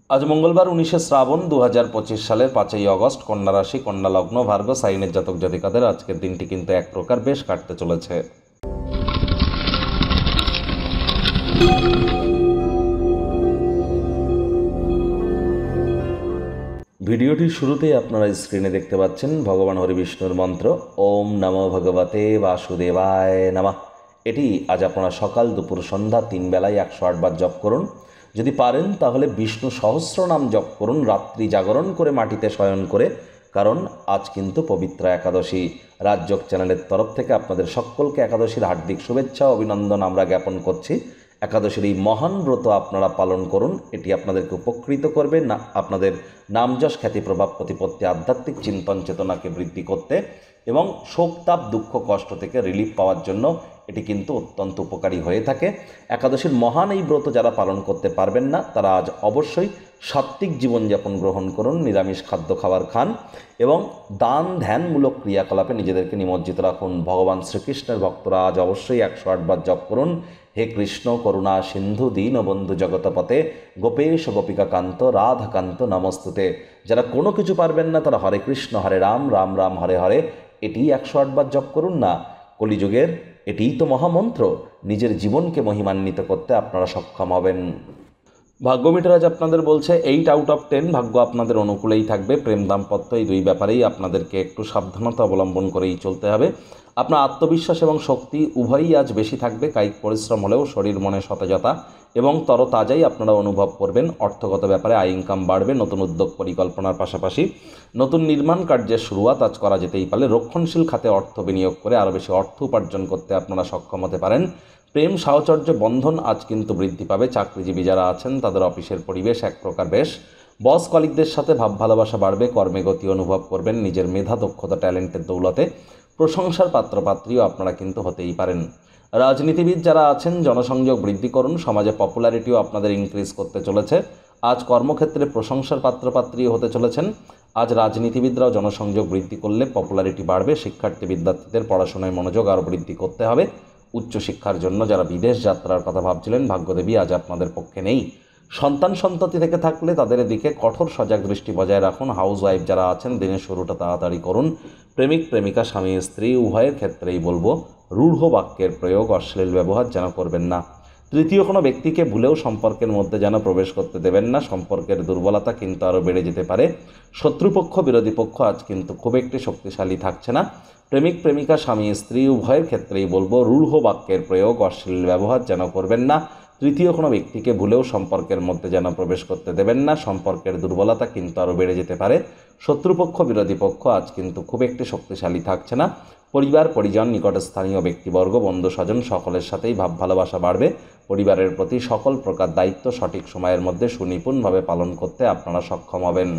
আজ মঙ্গলবার 19শে শ্রাবণ 2025 সালের 5ই অগস্ট, কন্যা রাশি, কন্যা লগ্ন, ভার্গ সাইনের জাতক জাতিকাদের আজকের দিনটি কিন্তু এক প্রকার বেশ কাটতে চলেছে। ভিডিওটির শুরুতেই আপনারা স্ক্রিনে দেখতে পাচ্ছেন ভগবান হরিবিষ্ণুর মন্ত্র ওম নমো ভগবতে বাসুদেবায় নমঃ। এটি আজ আপনারা সকাল, দুপুর, সন্ধ্যা 3 বেলায় 108 বার জপ করুন। যদি পারেন তাহলে বিষ্ণু সহস্রনাম জপ করুন রাত্রি জাগরণ করে, মাটিতে শয়ন করে, কারণ আজ কিন্তু পবিত্র একাদশী। রাজযোগ চ্যানেলের তরফ থেকে আপনাদের সকলকে একাদশীর হার্দিক শুভেচ্ছা ও অভিনন্দন আমরা জ্ঞাপন করছি। একাদশীর এই মহান ব্রত আপনারা পালন করুন, এটি আপনাদেরকে উপকৃত করবে না, আপনাদের নামযশ, খ্যাতি, প্রভাব, প্রতিপত্তি, আধ্যাত্মিক চিন্তন চেতনাকে বৃদ্ধি করতে এবং শোক, তাপ, দুঃখ, কষ্ট থেকে রিলিফ পাওয়ার জন্য এটি কিন্তু অত্যন্ত উপকারী হয়ে থাকে। একাদশীর মহান এই ব্রত যারা পালন করতে পারবেন না, তারা আজ অবশ্যই সাত্ত্বিক জীবনযাপন গ্রহণ করুন, নিরামিষ খাদ্য খাবার খান এবং দান ধ্যানমূলক ক্রিয়াকলাপে নিজেদেরকে নিমজ্জিত রাখুন। ভগবান শ্রীকৃষ্ণের ভক্তরা আজ অবশ্যই 108 বার জপ করুন। হে কৃষ্ণ করুণা সিন্ধু দীনবন্ধু জগতপতে গোপেশ গোপিকা কান্ত রাধাকান্ত নমস্তুতে। যারা কোনো কিছু পারবেন না, তারা হরে কৃষ্ণ হরে রাম রাম রাম হরে হরে এটি 108 বার জপ করুন না। কলিযুগের এটিই তো মহামন্ত্র। নিজের জীবনকে মহিমান্বিত করতে আপনারা সক্ষম হবেন। ভাগ্যমিটার আজ আপনাদের বলছে 8 আউট অফ 10 ভাগ্য আপনাদের অনুকূলেই থাকবে। প্রেম, দাম্পত্য এই দুই ব্যাপারেই আপনাদেরকে একটু সাবধানতা অবলম্বন করেই চলতে হবে। আপনার আত্মবিশ্বাস এবং শক্তি উভয়ই আজ বেশি থাকবে। কায়িক পরিশ্রম হলেও শরীর মনে সতেজতা এবং তরতাজাই আপনারা অনুভব করবেন। অর্থগত ব্যাপারে আয় ইনকাম বাড়বে। নতুন উদ্যোগ পরিকল্পনার পাশাপাশি নতুন নির্মাণ কার্যের শুরুয়াত আজ করা যেতেই পারে। রক্ষণশীল খাতে অর্থ বিনিয়োগ করে আরও বেশি অর্থ উপার্জন করতে আপনারা সক্ষম হতে পারেন। প্রেম, সাহচর্য, বন্ধন আজ কিন্তু বৃদ্ধি পাবে। চাকরিজীবী যারা আছেন তাদের অফিসের পরিবেশ এক প্রকার বেশ। বস কলিগদের সাথে ভাব ভালোবাসা বাড়বে। কর্মে গতি অনুভব করবেন। নিজের মেধা, দক্ষতা, ট্যালেন্টের দৌলতে প্রশংসার পাত্রপাত্রীও আপনারা কিন্তু হতেই পারেন। রাজনীতিবিদ যারা আছেন জনসংযোগ বৃদ্ধি করুন। সমাজে পপুলারিটিও আপনাদের ইনক্রিজ করতে চলেছে। আজ কর্মক্ষেত্রে প্রশংসার পাত্রপাত্রীও হতে চলেছেন। আজ রাজনীতিবিদরাও জনসংযোগ বৃদ্ধি করলে পপুলারিটি বাড়বে। শিক্ষার্থী বিদ্যার্থীদের পড়াশোনায় মনোযোগ আরও বৃদ্ধি করতে হবে। উচ্চশিক্ষার জন্য যারা বিদেশ যাত্রার কথা ভাবছিলেন, ভাগ্যদেবী আজ আপনাদের পক্ষে নেই। সন্তান সন্ততি থেকে থাকলে তাদের দিকে কঠোর সজাগ দৃষ্টি বজায় রাখুন। হাউস ওয়াইফ যারা আছেন দিনের শুরুটা তাড়াতাড়ি করুন। প্রেমিক প্রেমিকা, স্বামী স্ত্রী উভয়ের ক্ষেত্রেই বলবো রূঢ় বাক্যের প্রয়োগ, অশ্লীল ব্যবহার যেন করবেন না। তৃতীয় কোনো ব্যক্তিকে ভুলেও সম্পর্কের মধ্যে যেন প্রবেশ করতে দেবেন না। সম্পর্কের দুর্বলতা কিন্তু আরও বেড়ে যেতে পারে। শত্রুপক্ষ, বিরোধী পক্ষ আজ কিন্তু খুব একটি শক্তিশালী থাকছে না। প্রেমিক প্রেমিকা, স্বামী স্ত্রী উভয়ের ক্ষেত্রেই বলবো রূঢ় বাক্যের প্রয়োগ, অশ্লীল ব্যবহার যেন করবেন না। তৃতীয় কোনো ব্যক্তিকে ভুলেও সম্পর্কের মধ্যে যেন প্রবেশ করতে দেবেন না। সম্পর্কের দুর্বলতা কিন্তু আরও বেড়ে যেতে পারে। শত্রুপক্ষ, বিরোধী পক্ষ আজ কিন্তু খুব একটি শক্তিশালী থাকছে না। পরিবার, পরিজন, নিকটস্থানীয় ব্যক্তিবর্গ, বন্ধু স্বজন সকলের সাথেই ভাব ভালোবাসা বাড়বে। পরিবারের প্রতি সকল প্রকার দায়িত্ব সঠিক সময়ের মধ্যে সুনিপুণভাবে পালন করতে আপনারা সক্ষম হবেন।